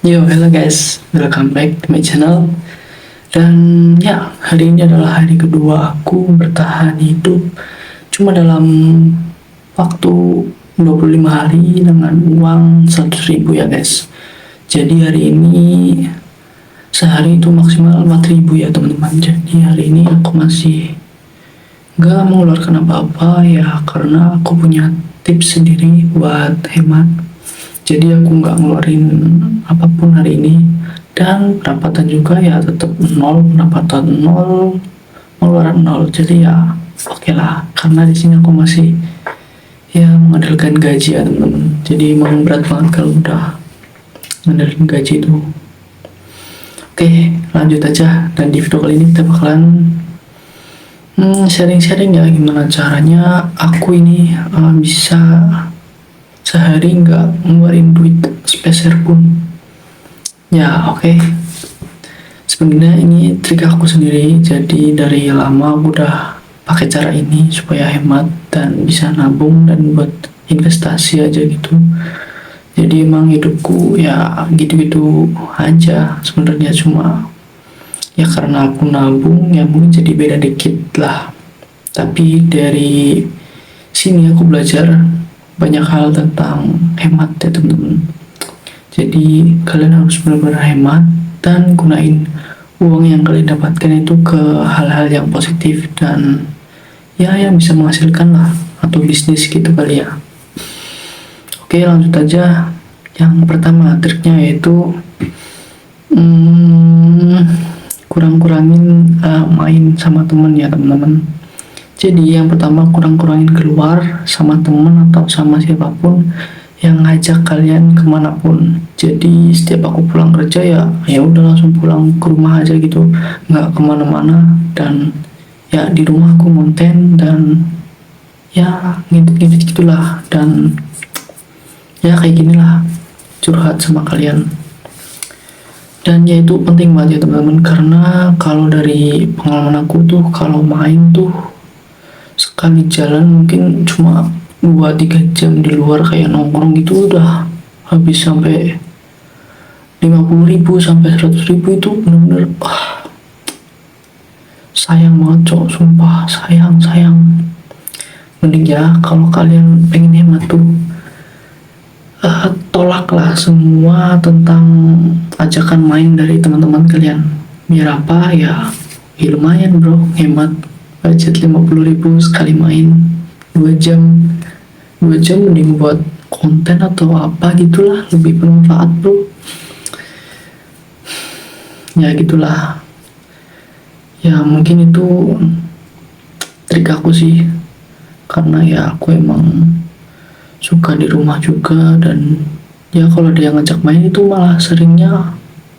Yo, hello guys, welcome back to my channel. Dan ya, hari ini adalah hari kedua aku bertahan hidup cuma dalam waktu 25 hari dengan uang 100.000 ya guys. Jadi hari ini sehari itu maksimal 4.000 ya teman-teman. Jadi hari ini aku masih nggak mengeluarkan apa-apa ya, karena aku punya tips sendiri buat hemat. Jadi aku nggak ngeluarin apapun hari ini, dan pendapatan juga ya tetap nol, pendapatan nol, pengeluaran nol. Jadi ya oke lah, karena di sini aku masih ya mengandalkan gaji ya teman-teman. Jadi emang berat banget kalau udah mengandalkan gaji itu. Oke, lanjut aja. Dan di video kali ini kita bakalan sharing-sharing ya gimana caranya aku ini bisa sehari nggak ngeluarin duit sepeser pun. Ya oke. Sebenarnya ini trik aku sendiri. Jadi dari lama aku udah pakai cara ini supaya hemat dan bisa nabung dan buat investasi aja gitu. Jadi emang hidupku ya gitu-gitu aja sebenarnya, cuma ya karena aku nabung ya mungkin jadi beda dikit lah. Tapi dari sini aku belajar banyak hal tentang hemat ya teman-teman. Jadi kalian harus benar-benar hemat dan gunain uang yang kalian dapatkan itu ke hal-hal yang positif dan ya yang bisa menghasilkan lah, atau bisnis gitu kali ya. Oke, lanjut aja. Yang pertama triknya yaitu kurang-kurangin main sama temen ya teman-teman. Jadi yang pertama kurang-kurangin keluar sama temen atau sama siapapun yang ngajak kalian kemanapun. Jadi setiap aku pulang kerja ya udah langsung pulang ke rumah aja gitu, nggak kemana-mana. Dan ya di rumah aku konten dan ya ngintip-ngintip gitulah. Dan ya kayak ginilah, curhat sama kalian. Dan ya itu penting banget ya teman-teman, karena kalau dari pengalaman aku tuh kalau main tuh sekali jalan mungkin cuma 2-3 jam di luar kayak nongkrong gitu udah habis sampai 50.000 sampai 100.000. Itu bener-bener sayang banget cok, sumpah sayang. Mending ya kalau kalian pengen hemat tuh tolaklah semua tentang ajakan main dari teman-teman kalian. Biar apa ya lumayan bro, hemat budget 50.000 sekali main 2 jam. 2 jam mending buat konten atau apa gitulah, lebih bermanfaat bro. Ya gitulah, ya mungkin itu trik aku sih, karena ya aku emang suka di rumah juga. Dan ya kalau dia ngajak main itu malah seringnya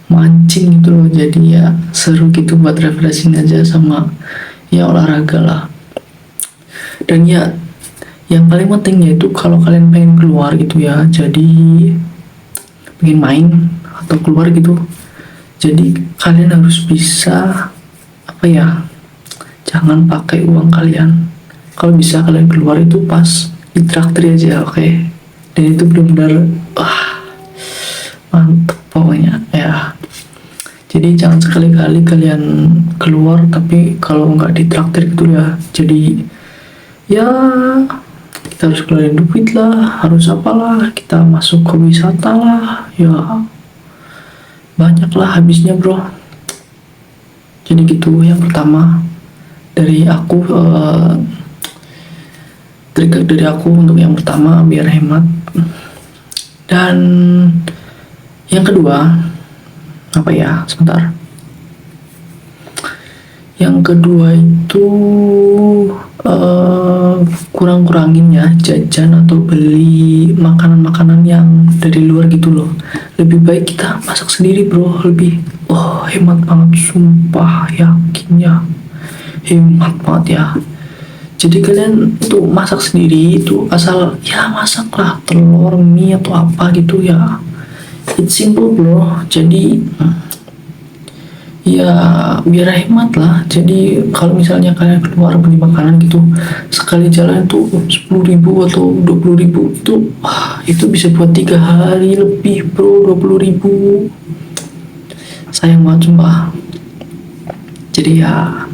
mancing gitu loh. Jadi ya seru gitu buat refreshing aja sama ya olahraga lah. Dan ya yang paling penting yaitu kalau kalian pengen keluar gitu ya, jadi pengen main atau keluar gitu, jadi kalian harus bisa apa ya, jangan pakai uang kalian. Kalau bisa kalian keluar itu pas ditraktir aja, oke? Dan itu benar-benar mantep pokoknya ya. Jadi jangan sekali-kali kalian keluar tapi kalau nggak ditraktir gitu ya. Jadi ya kita harus keluarin duit lah, harus apalah, kita masuk ke wisata lah, ya banyak lah habisnya bro. Jadi gitu yang pertama dari aku, trik dari aku untuk yang pertama biar hemat. Dan yang kedua apa ya, sebentar. Yang kedua itu kurang-kurangin ya jajan atau beli makanan-makanan yang dari luar gitu loh. Lebih baik kita masak sendiri bro, lebih hemat banget, sumpah yakin ya, hemat banget ya. Jadi kalian itu masak sendiri itu asal ya masaklah telur, mie atau apa gitu ya, it's simple bro. Jadi ya biar hemat lah. Jadi kalau misalnya kalian keluar beli makanan gitu sekali jalan tuh 10.000 atau 20.000 itu bisa buat 3 hari lebih bro, 20.000. Sayang banget sumpah. Jadi ya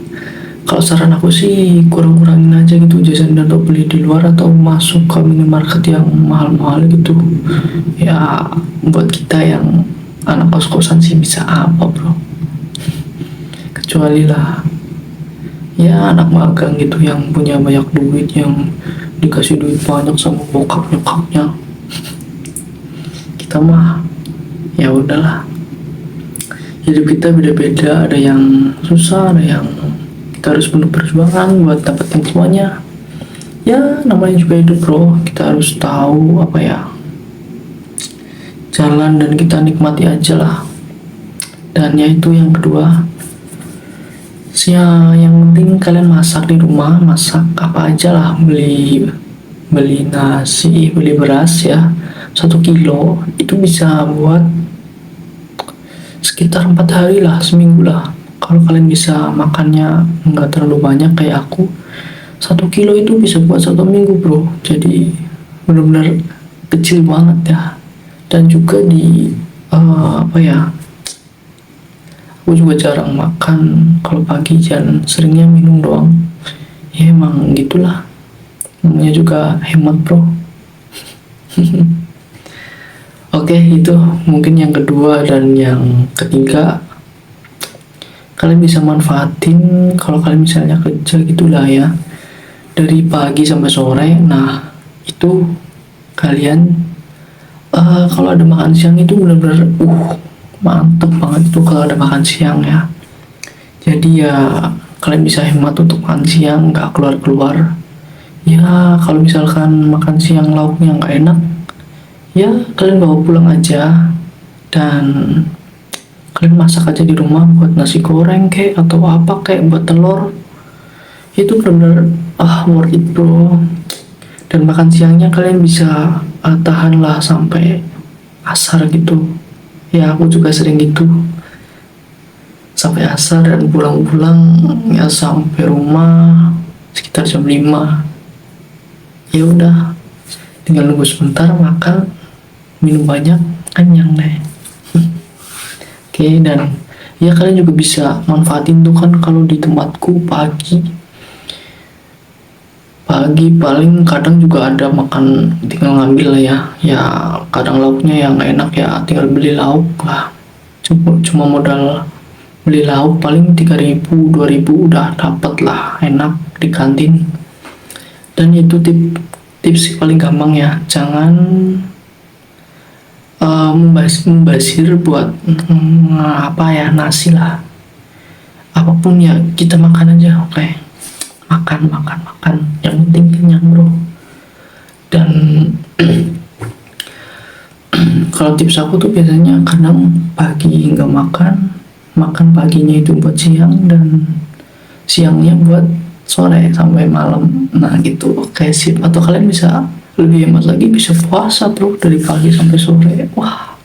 kalau saran aku sih kurang-kurangin aja gitu jajan atau beli di luar atau masuk ke minimarket yang mahal-mahal gitu. Ya buat kita yang anak kos-kosan sih bisa apa bro, kecuali lah ya anak magang gitu yang punya banyak duit, yang dikasih duit banyak sama bokap nyokapnya. Kita mah ya udahlah, hidup kita beda-beda, ada yang susah, ada yang kita harus penuh perjuangan buat dapetin semuanya. Ya namanya juga hidup bro, kita harus tahu apa ya, jalan dan kita nikmati aja lah. Dan ya itu yang kedua, ya yang penting kalian masak di rumah, masak apa aja lah, beli beli nasi, beli beras ya 1 kilo itu bisa buat sekitar 4 hari lah, seminggu lah. Kalau kalian bisa makannya nggak terlalu banyak kayak aku, 1 kilo itu bisa buat 1 minggu bro. Jadi benar-benar kecil banget ya. Dan juga di apa ya, aku juga jarang makan kalau pagi, dan seringnya minum doang. Ya emang gitulah, namanya juga hemat bro. Oke, itu mungkin yang kedua. Dan yang ketiga, kalian bisa manfaatin kalau kalian misalnya kerja gitulah ya, dari pagi sampai sore. Nah itu kalian kalau ada makan siang itu benar-benar mantep banget tuh kalau ada makan siang ya. Jadi ya kalian bisa hemat untuk makan siang, nggak keluar-keluar. Ya kalau misalkan makan siang lauknya nggak enak, ya kalian bawa pulang aja, dan kalian masak aja di rumah buat nasi goreng kayak atau apa kayak buat telur. Itu benar-benar worth it bro. Dan makan siangnya kalian bisa tahan lah sampai asar gitu. Ya aku juga sering gitu, sampai asar, dan pulang-pulang ya sampai rumah sekitar jam 5. Ya udah, tinggal nunggu sebentar, makan, minum banyak, kenyang deh. Oke, dan ya kalian juga bisa manfaatin tuh kan, kalau di tempatku pagi paling kadang juga ada makan, tinggal ngambil lah ya. Ya kadang lauknya yang nggak enak ya tinggal beli lauk lah, cuma modal beli lauk paling 3.000 2.000 udah dapet lah, enak di kantin. Dan itu tips paling gampang ya, jangan membazir buat apa ya, nasi lah, apapun ya kita makan aja. Oke. Makan yang penting kenyang bro. Dan kalau tips aku tuh biasanya kadang pagi nggak makan paginya itu buat siang, dan siangnya buat sore sampai malam. Nah gitu. Oke sip. Atau kalian bisa lebih hemat lagi, bisa puasa bro dari pagi sampai sore. Wah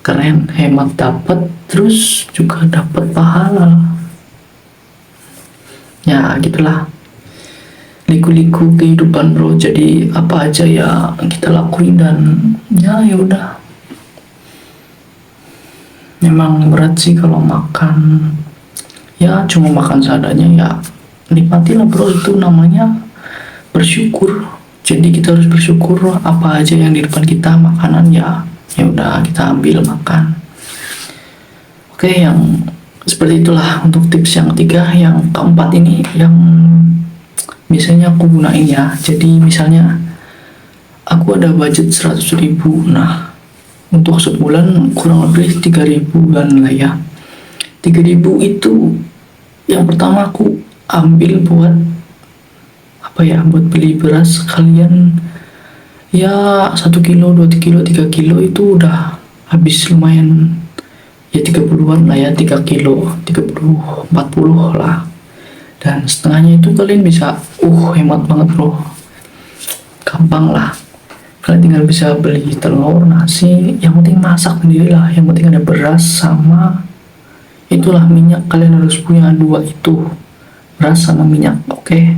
keren, hemat dapat, terus juga dapat pahala. Ya gitulah, liku-liku kehidupan bro. Jadi apa aja ya kita lakuin, dan ya udah. Memang berat sih kalau makan, ya cuma makan seadanya. Ya nikmatilah bro, itu namanya bersyukur. Jadi kita harus bersyukur apa aja yang di depan kita, makanan ya udah kita ambil makan. Oke, yang seperti itulah untuk tips yang ketiga. Yang keempat ini yang biasanya aku gunain ya. Jadi misalnya aku ada budget 100.000, nah untuk sebulan kurang lebih 3.000-an lah ya. 3.000 itu yang pertama aku ambil buat apa ya, buat beli beras kalian ya 1 kilo, 2 kilo, 3 kilo itu udah habis lumayan ya, 30-an lah ya, 3 kilo 30 40 lah. Dan setengahnya itu kalian bisa hemat banget bro, gampang lah. Kalian tinggal bisa beli telur, nasi, yang penting masak sendiri lah, yang penting ada beras sama itulah minyak. Kalian harus punya dua itu, beras sama minyak. Oke.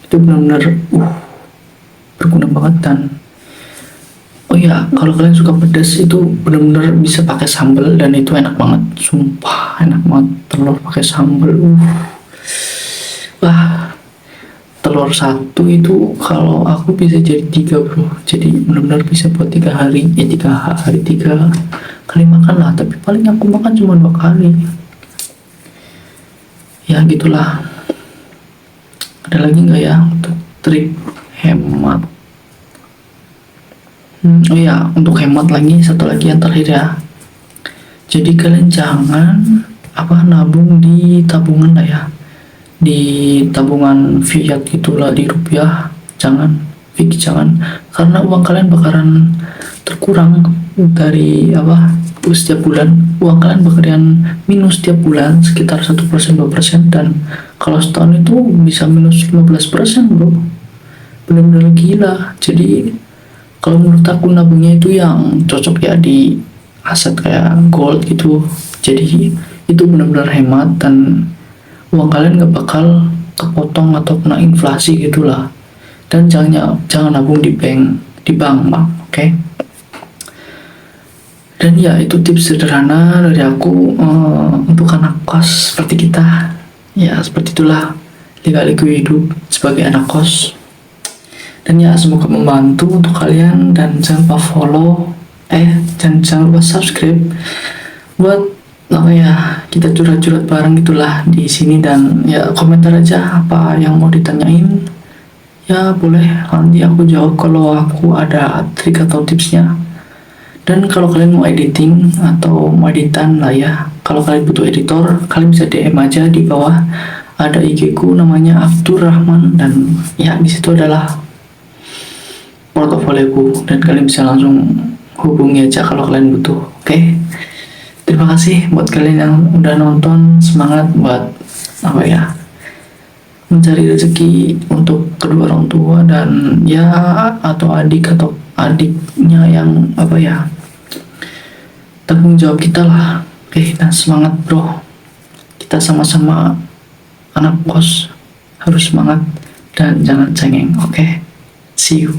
Itu benar-benar berguna banget. Dan Oh iya, kalau kalian suka pedas itu bener-bener bisa pakai sambal dan itu enak banget, sumpah enak banget telur pakai sambal. Wah, telur satu itu kalau aku bisa jadi tiga bro, jadi benar-benar bisa buat 3 hari, 3 hari 3 kali makan lah, tapi paling aku makan cuma 2 kali. Ya gitulah. Ada lagi nggak ya untuk trik hemat? Oh ya, untuk hemat lagi satu lagi yang terakhir ya. Jadi kalian jangan nabung di tabungan lah ya, di tabungan fiat gitulah, di rupiah. Jangan, fix jangan, karena uang kalian bakalan terkurang dari setiap bulan. Uang kalian bakalan minus setiap bulan sekitar 1% 2%, dan kalau setahun itu bisa minus 15% bro, benar-benar gila. Jadi kalau menurut aku nabungnya itu yang cocok ya di aset kayak gold gitu. Jadi itu benar-benar hemat dan uang kalian nggak bakal kepotong atau kena inflasi gitulah. Dan jangan nabung di bank bang, oke? Dan ya itu tips sederhana dari aku untuk anak kos seperti kita. Ya seperti itulah lika-liku hidup sebagai anak kos. Dan ya semoga membantu untuk kalian, dan jangan lupa follow, jangan lupa subscribe buat kita curhat-curhat bareng gitulah di sini. Dan ya komentar aja apa yang mau ditanyain, ya boleh nanti aku jawab kalau aku ada trik atau tipsnya. Dan kalau kalian mau editing atau mau editan lah ya, kalau kalian butuh editor, kalian bisa DM aja di bawah, ada IG ku namanya Abdur Rahman, dan ya disitu adalah portofolioku, dan kalian bisa langsung hubungi aja kalau kalian butuh. Oke? Terima kasih buat kalian yang udah nonton. Semangat buat mencari rezeki untuk kedua orang tua dan ya atau adik atau adiknya yang tanggung jawab kita lah. Oke, dan semangat bro, kita sama-sama anak kos harus semangat dan jangan cengeng. Oke, see you.